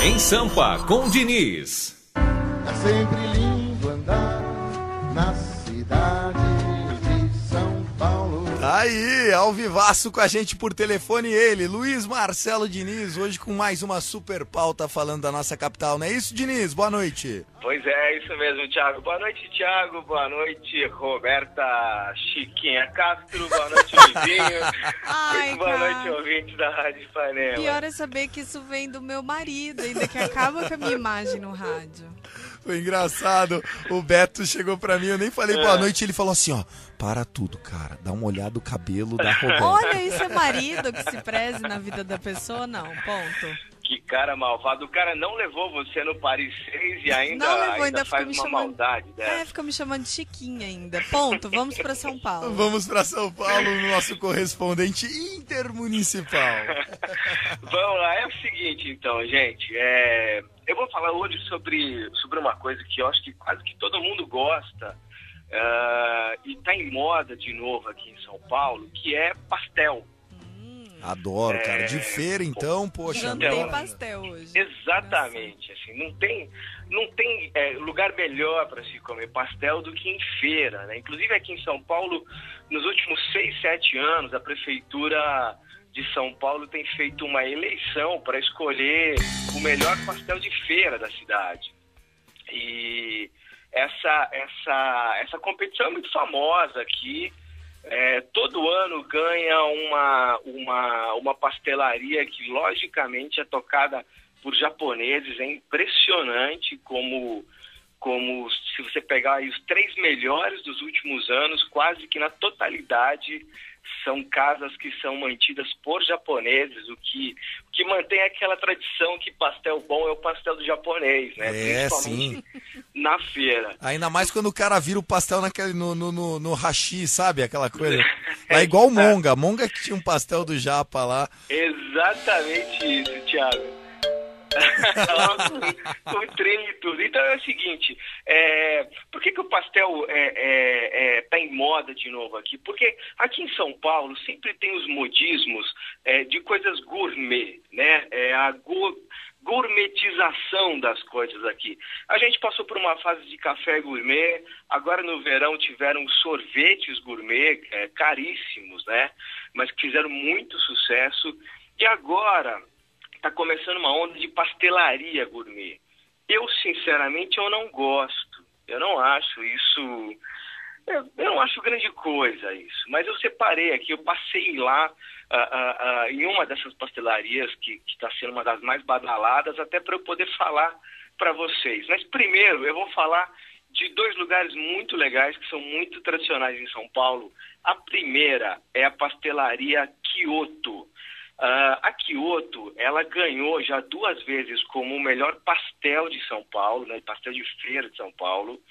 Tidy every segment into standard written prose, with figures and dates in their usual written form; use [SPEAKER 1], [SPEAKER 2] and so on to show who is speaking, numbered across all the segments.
[SPEAKER 1] Em Sampa, com Diniz.
[SPEAKER 2] É sempre lindo andar na cidade de São Paulo.
[SPEAKER 3] Aí, ao vivaço com a gente por telefone ele, Luiz Marcelo Diniz, hoje com mais uma super pauta falando da nossa capital, não é isso, Diniz? Boa noite.
[SPEAKER 4] Pois é, isso mesmo, Thiago. Boa noite, Thiago. Boa noite, Roberta Chiquinha Castro. Boa noite, Livinho.
[SPEAKER 5] Ai,
[SPEAKER 4] boa
[SPEAKER 5] cara.
[SPEAKER 4] noite, ouvintes da Rádio Ipanema.
[SPEAKER 5] Pior é saber que isso vem do meu marido, ainda que acaba com a minha imagem no rádio.
[SPEAKER 3] Foi engraçado, o Beto chegou pra mim, eu nem falei boa noite, ele falou assim, ó, para tudo, cara, dá uma olhada no cabelo da Roberta.
[SPEAKER 5] Olha, isso é marido que se preze na vida da pessoa? Não, ponto.
[SPEAKER 4] Que cara malvado. O cara não levou você no Paris 6 e ainda faz uma maldade dessa.
[SPEAKER 5] É, fica me chamando de Chiquinha ainda. Ponto, vamos pra São Paulo.
[SPEAKER 3] Vamos pra São Paulo, no nosso correspondente intermunicipal.
[SPEAKER 4] Vamos lá, é o seguinte então, gente, eu vou falar hoje sobre uma coisa que eu acho que quase que todo mundo gosta e tá em moda de novo aqui em São Paulo, que é pastel.
[SPEAKER 3] Adoro, cara. De feira, então, poxa.
[SPEAKER 5] Jantei pastel hoje.
[SPEAKER 4] Exatamente. Assim, não tem lugar melhor para se comer pastel do que em feira, né? Inclusive aqui em São Paulo, nos últimos 6, 7 anos, a Prefeitura de São Paulo tem feito uma eleição para escolher o melhor pastel de feira da cidade. E essa competição é muito famosa aqui. Todo ano ganha uma pastelaria que logicamente é tocada por japoneses. É impressionante como se você pegar aí os 3 melhores dos últimos anos, quase que na totalidade são casas que são mantidas por japoneses, o que mantém aquela tradição que pastel bom é o pastel do japonês, né? Principalmente
[SPEAKER 3] sim.
[SPEAKER 4] Na feira.
[SPEAKER 3] Ainda mais quando o cara vira o pastel no hashi, sabe? Aquela coisa. Lá igual o Monga. Monga que tinha um pastel do japa lá.
[SPEAKER 4] Exatamente isso, Thiago. Com trem e tudo. Então é o seguinte, por que o pastel tá em moda de novo aqui? Porque aqui em São Paulo sempre tem os modismos de coisas gourmet, né? A gourmetização das coisas aqui. A gente passou por uma fase de café gourmet, agora no verão tiveram sorvetes gourmet, caríssimos, né? Mas que fizeram muito sucesso. E agora está começando uma onda de pastelaria gourmet. Eu, sinceramente, eu não gosto. Eu não acho isso... Eu não acho grande coisa isso. Mas eu separei aqui, eu passei lá em uma dessas pastelarias que está sendo uma das mais badaladas, até para eu poder falar para vocês. Mas primeiro eu vou falar de 2 lugares muito legais que são muito tradicionais em São Paulo. A primeira é a pastelaria Kyoto. A Kyoto, ela ganhou já 2 vezes como o melhor pastel de São Paulo, né, pastel de feira de São Paulo.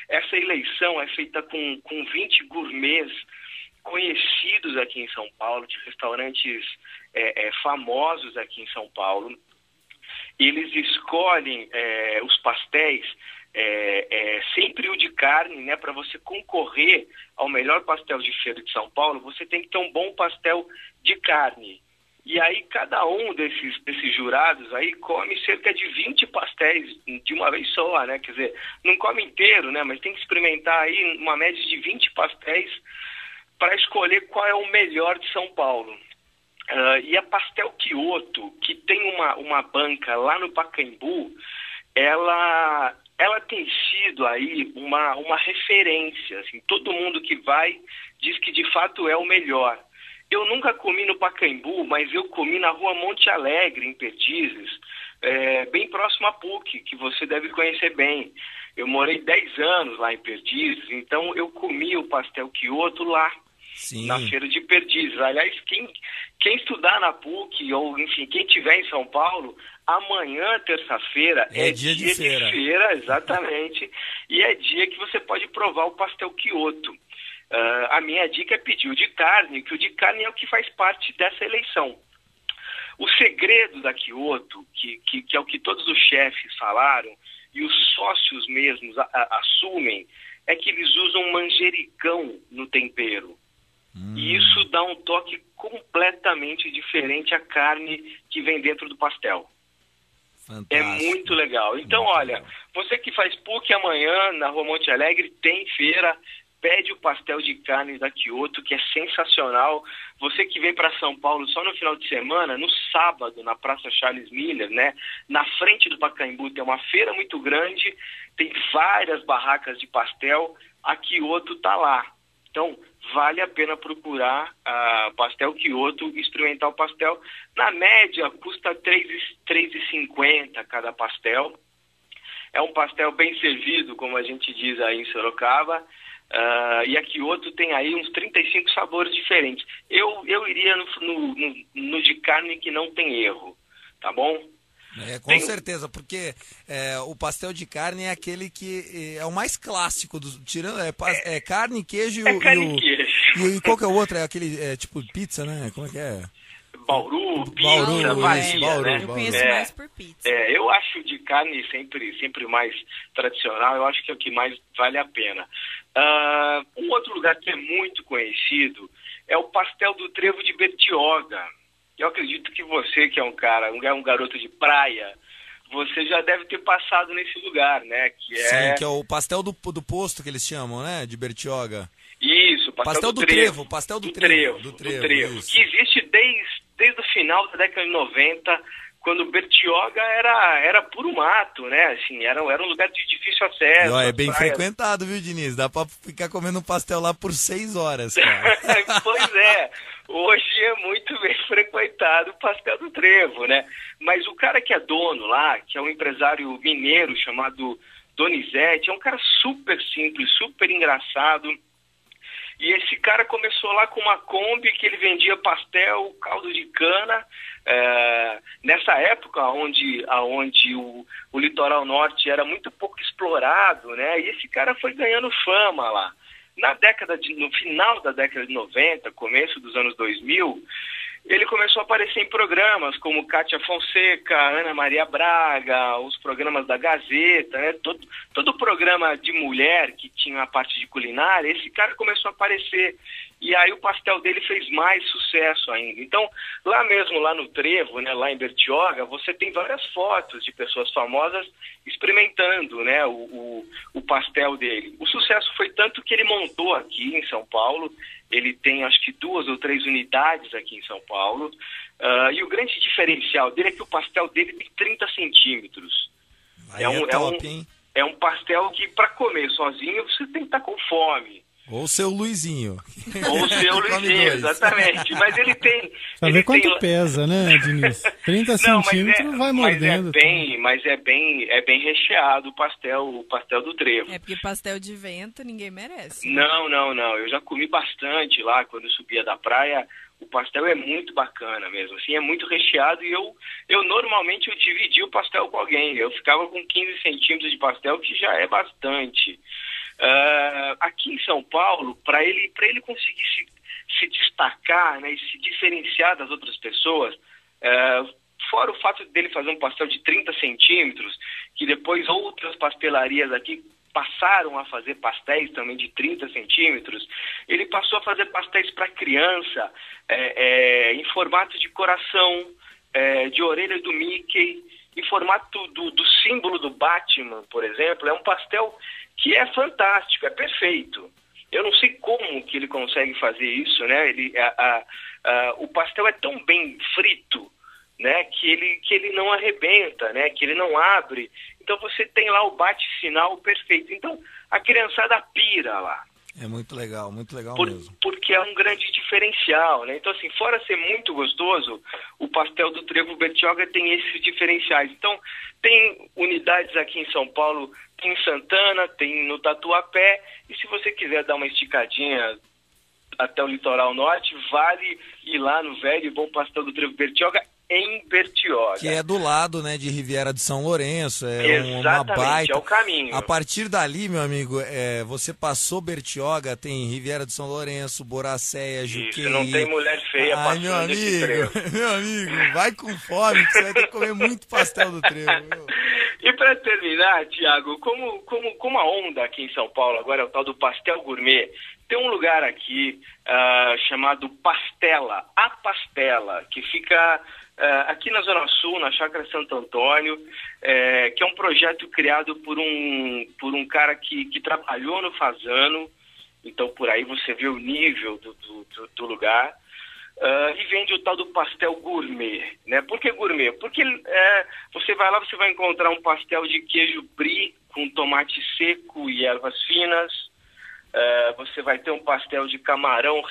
[SPEAKER 4] Essa eleição é feita com 20 gourmets conhecidos aqui em São Paulo, de restaurantes famosos aqui em São Paulo. Eles escolhem os pastéis, sempre o de carne, né, para você concorrer ao melhor pastel de feira de São Paulo, você tem que ter um bom pastel de carne. E aí cada um desses jurados aí come cerca de 20 pastéis de uma vez só, né? Quer dizer, não come inteiro, né? Mas tem que experimentar aí uma média de 20 pastéis para escolher qual é o melhor de São Paulo. E a Pastel Kyoto, que tem uma banca lá no Pacaembu, ela tem sido aí uma referência, assim, todo mundo que vai diz que de fato é o melhor. Eu nunca comi no Pacaembu, mas eu comi na rua Monte Alegre, em Perdizes, bem próximo à PUC, que você deve conhecer bem. Eu morei 10 anos lá em Perdizes, então eu comi o pastel Kyoto lá. Sim. Na feira de Perdizes. Aliás, quem estudar na PUC, ou enfim, quem estiver em São Paulo, amanhã, terça-feira, é dia de feira, exatamente, e é dia que você pode provar o pastel Kyoto. A minha dica é pedir o de carne, que o de carne é o que faz parte dessa eleição. O segredo da Kyoto, que é o que todos os chefes falaram, e os sócios mesmos assumem, é que eles usam manjericão no tempero. E isso dá um toque completamente diferente à carne que vem dentro do pastel.
[SPEAKER 3] Fantástico.
[SPEAKER 4] É muito legal. Então, olha, você que faz PUC amanhã na Rua Monte Alegre, tem feira, pede o pastel de carne da Quioto, que é sensacional. Você que vem para São Paulo só no final de semana, no sábado, na Praça Charles Miller, né? Na frente do Pacaembu tem uma feira muito grande, tem várias barracas de pastel, a Quioto tá lá. Então, vale a pena procurar pastel Quioto e experimentar o pastel. Na média, custa R$ 3,50 cada pastel. É um pastel bem servido, como a gente diz aí em Sorocaba. E a Quioto tem aí uns 35 sabores diferentes. Eu iria no de carne que não tem erro, tá bom?
[SPEAKER 3] Com certeza, porque o pastel de carne é aquele que é o mais clássico, tirando carne, queijo e
[SPEAKER 4] queijo.
[SPEAKER 3] E qual que é o outro? É aquele tipo pizza, né? Como é que é?
[SPEAKER 4] Bauru, pizza, varia,
[SPEAKER 3] Bauru,
[SPEAKER 4] né?
[SPEAKER 5] Eu conheço mais por pizza.
[SPEAKER 4] Eu acho de carne sempre mais tradicional, eu acho que é o que mais vale a pena. Um outro lugar que é muito conhecido é o pastel do Trevo de Bertioga. Eu acredito que você, que é um garoto de praia, você já deve ter passado nesse lugar, né?
[SPEAKER 3] Sim, que é o pastel do posto que eles chamam, né? De Bertioga.
[SPEAKER 4] Isso, pastel do Trevo.
[SPEAKER 3] Pastel do
[SPEAKER 4] Trevo. Que existe desde o final da década de 90, quando Bertioga era puro mato, né? Assim, era um lugar de difícil acesso.
[SPEAKER 3] É bem frequentado, viu, Diniz? Dá pra ficar comendo um pastel lá por 6 horas, cara.
[SPEAKER 4] Pois é. Hoje é muito bem frequentado o pastel do Trevo, né? Mas o cara que é dono lá, que é um empresário mineiro chamado Donizete, é um cara super simples, super engraçado. E esse cara começou lá com uma Kombi que ele vendia pastel, caldo de cana, nessa época onde o litoral norte era muito pouco explorado, né? E esse cara foi ganhando fama lá. No final da década de 90, começo dos anos 2000, ele começou a aparecer em programas como Cátia Fonseca, Ana Maria Braga, os programas da Gazeta, né? Todo programa de mulher que tinha a parte de culinária, esse cara começou a aparecer. E aí o pastel dele fez mais sucesso ainda. Então, lá no Trevo, né, lá em Bertioga, você tem várias fotos de pessoas famosas experimentando, né, o pastel dele. O sucesso foi tanto que ele montou aqui em São Paulo. Ele tem, acho que 2 ou 3 unidades aqui em São Paulo. E o grande diferencial dele é que o pastel dele tem 30 centímetros. É um pastel que, para comer sozinho, você tem que estar com fome.
[SPEAKER 3] Ou o seu Luizinho.
[SPEAKER 4] Ou o seu Luizinho, exatamente. Mas ele tem...
[SPEAKER 6] Pra ver quanto pesa, né, Diniz? 30 centímetros vai mordendo.
[SPEAKER 4] Mas é bem recheado o pastel do Trevo.
[SPEAKER 5] É porque pastel de vento ninguém merece.
[SPEAKER 4] Não. Eu já comi bastante lá quando eu subia da praia. O pastel é muito bacana mesmo, assim, é muito recheado. E eu normalmente dividi o pastel com alguém. Eu ficava com 15 centímetros de pastel, que já é bastante. Aqui em São Paulo, para ele conseguir se destacar, né, e se diferenciar das outras pessoas, fora o fato dele fazer um pastel de 30 centímetros, que depois outras pastelarias aqui passaram a fazer pastéis também de 30 centímetros, ele passou a fazer pastéis para criança, em formato de coração, de orelha do Mickey, em formato do símbolo do Batman, por exemplo. É um pastel que é fantástico, é perfeito. Eu não sei como que ele consegue fazer isso, né? O pastel é tão bem frito, né, que ele não arrebenta, né, que ele não abre. Então você tem lá o bate-sinal perfeito. Então a criançada pira lá.
[SPEAKER 3] É muito legal mesmo.
[SPEAKER 4] Porque é um grande diferencial, né? Então, assim, fora ser muito gostoso, o pastel do Trevo Bertioga tem esses diferenciais. Então, tem unidades aqui em São Paulo, tem em Santana, tem no Tatuapé, e se você quiser dar uma esticadinha até o litoral norte, vale ir lá no velho e bom pastel do Trevo Bertioga, em Bertioga.
[SPEAKER 3] Que é do lado, né, de Riviera de São Lourenço.
[SPEAKER 4] Exatamente,
[SPEAKER 3] uma baita.
[SPEAKER 4] É o caminho.
[SPEAKER 3] A partir dali, meu amigo, você passou Bertioga, tem Riviera de São Lourenço, Boracéia, Juqueí.
[SPEAKER 4] Isso, não tem mulher feia passando esse trevo.
[SPEAKER 3] Meu amigo, vai com fome, que você vai ter que comer muito pastel do Trevo, meu.
[SPEAKER 4] E para terminar, Thiago, como a onda aqui em São Paulo agora é o tal do pastel gourmet, tem um lugar aqui chamado Pastela, A Pastela, que fica aqui na Zona Sul, na Chácara Santo Antônio, que é um projeto criado por um cara que trabalhou no Fasano. Então, por aí você vê o nível do lugar. E vende o tal do pastel gourmet, né? Por que gourmet? Porque você vai lá, você vai encontrar um pastel de queijo brie com tomate seco e ervas finas. Você vai ter um pastel de camarão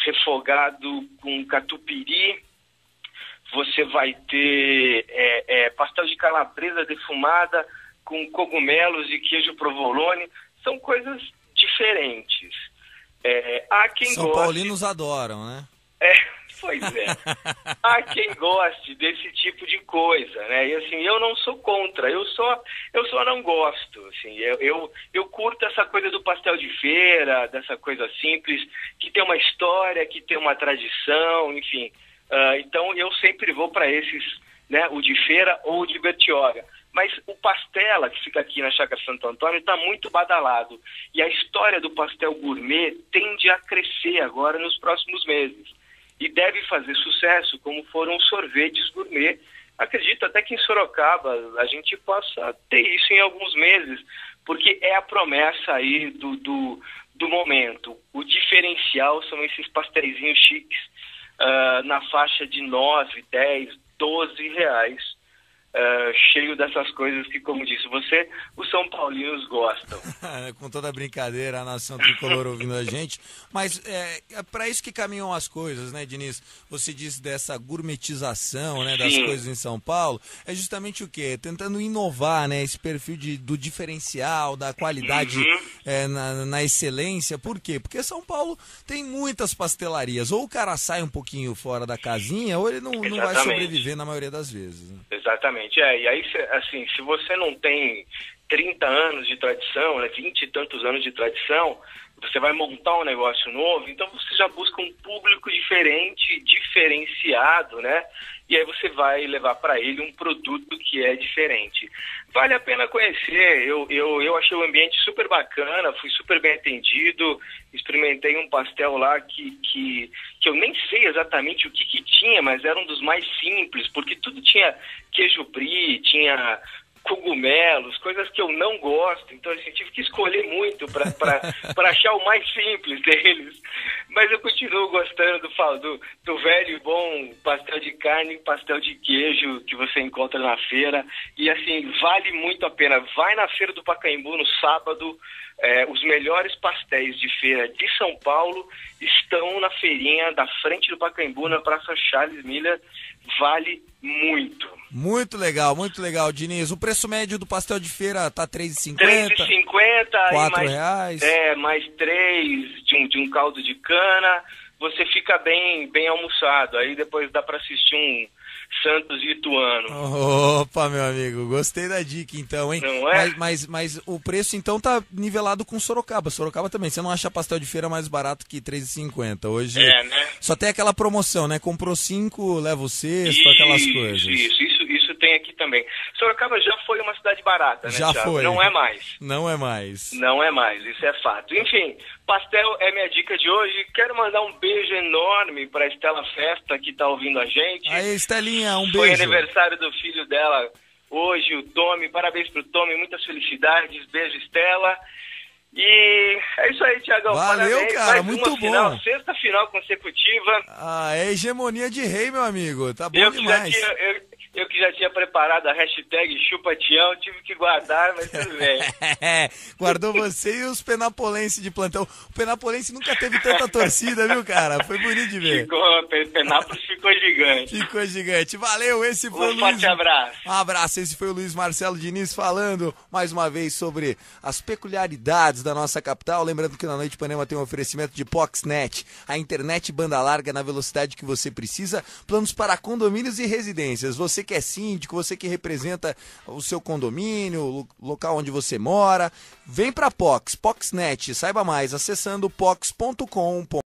[SPEAKER 4] refogado com catupiry. Você vai ter pastel de calabresa defumada com cogumelos e queijo provolone. São coisas diferentes. Há quem
[SPEAKER 3] São Paulinos adoram, né?
[SPEAKER 4] Pois é. Há quem goste desse tipo de coisa, né? E assim, eu não sou contra, eu só não gosto, assim. Eu curto essa coisa do pastel de feira, dessa coisa simples, que tem uma história, que tem uma tradição, enfim. Então eu sempre vou para esses, né? O de feira ou o de Bertioga. Mas o Pastela, que fica aqui na Chácara Santo Antônio, está muito badalado. E a história do pastel gourmet tende a crescer agora nos próximos meses. E deve fazer sucesso, como foram os sorvetes gourmet. Acredito até que em Sorocaba a gente possa ter isso em alguns meses, porque é a promessa aí do momento. O diferencial são esses pastéisinhos chiques, na faixa de 9, 10, 12 reais. Cheio dessas coisas que, como disse você, os São Paulinos gostam.
[SPEAKER 3] Com toda a brincadeira, a nação tricolor ouvindo a gente. Mas é para isso que caminham as coisas, né, Diniz? Você disse dessa gourmetização, né, das coisas em São Paulo. É justamente o quê? Tentando inovar, né, esse perfil do diferencial, da qualidade na excelência. Por quê? Porque São Paulo tem muitas pastelarias. Ou o cara sai um pouquinho fora da casinha, ou ele não vai sobreviver na maioria das vezes, né?
[SPEAKER 4] Exatamente. E aí, assim, se você não tem 30 anos de tradição, né, 20 e tantos anos de tradição, você vai montar um negócio novo, então você já busca um público diferente, diferenciado, né? E aí você vai levar para ele um produto que é diferente. Vale a pena conhecer. Eu achei o ambiente super bacana, fui super bem atendido, experimentei um pastel lá que eu nem sei exatamente o que tinha, mas era um dos mais simples, porque tudo tinha queijo brie, tinha cogumelos, coisas que eu não gosto, então assim, tive que escolher muito para achar o mais simples deles, mas eu continuo gostando do velho e bom pastel de carne e pastel de queijo que você encontra na feira, e assim, vale muito a pena. Vai na Feira do Pacaembu no sábado, os melhores pastéis de feira de São Paulo estão na feirinha da frente do Pacaembu, na Praça Charles Miller. Vale muito.
[SPEAKER 3] Muito legal, Diniz. O preço médio do pastel de feira tá R$3,50.
[SPEAKER 4] R$4. Mais 3 de um caldo de cana. Você fica bem almoçado. Aí depois dá para assistir um Santos e Ituano.
[SPEAKER 3] Opa, meu amigo, gostei da dica então, hein?
[SPEAKER 4] Não é?
[SPEAKER 3] Mas o preço então tá nivelado com Sorocaba. Sorocaba também, você não acha pastel de feira mais barato que R$3,50. Hoje
[SPEAKER 4] né?
[SPEAKER 3] Só tem aquela promoção, né? Comprou 5, leva o sexto, aquelas coisas.
[SPEAKER 4] Isso tem aqui também. Sorocaba já foi uma cidade barata, né,
[SPEAKER 3] já
[SPEAKER 4] Thiago?
[SPEAKER 3] foi.
[SPEAKER 4] Não é mais.
[SPEAKER 3] Não é mais,
[SPEAKER 4] isso é fato. Enfim, pastel é minha dica de hoje. Quero mandar um beijo enorme para a Estela Festa, que está ouvindo a gente.
[SPEAKER 3] Aí, Estelinha, um beijo.
[SPEAKER 4] Foi aniversário do filho dela hoje, o Tommy. Parabéns pro Tommy, muitas felicidades. Beijo, Estela. E é isso aí, Thiagão.
[SPEAKER 3] Valeu,
[SPEAKER 4] parabéns.
[SPEAKER 3] cara,
[SPEAKER 4] Mais
[SPEAKER 3] muito
[SPEAKER 4] uma
[SPEAKER 3] bom.
[SPEAKER 4] Final, sexta final consecutiva.
[SPEAKER 3] É hegemonia de rei, meu amigo. Tá bom demais.
[SPEAKER 4] Eu que já tinha preparado a hashtag Chupatião, tive que guardar, mas tudo bem.
[SPEAKER 3] Guardou você e os penapolenses de plantão. O penapolense nunca teve tanta torcida, viu, cara? Foi bonito de ver.
[SPEAKER 4] Penápolis ficou gigante.
[SPEAKER 3] Ficou gigante. Valeu, esse foi o Luiz.
[SPEAKER 4] Forte abraço.
[SPEAKER 3] Um abraço, esse foi o Luiz Marcelo Diniz falando mais uma vez sobre as peculiaridades da nossa capital. Lembrando que na Noite Ipanema tem um oferecimento de Poxnet, a internet banda larga na velocidade que você precisa, planos para condomínios e residências. Você que é síndico, você que representa o seu condomínio, o local onde você mora, vem para Poxnet, saiba mais acessando pox.com.br.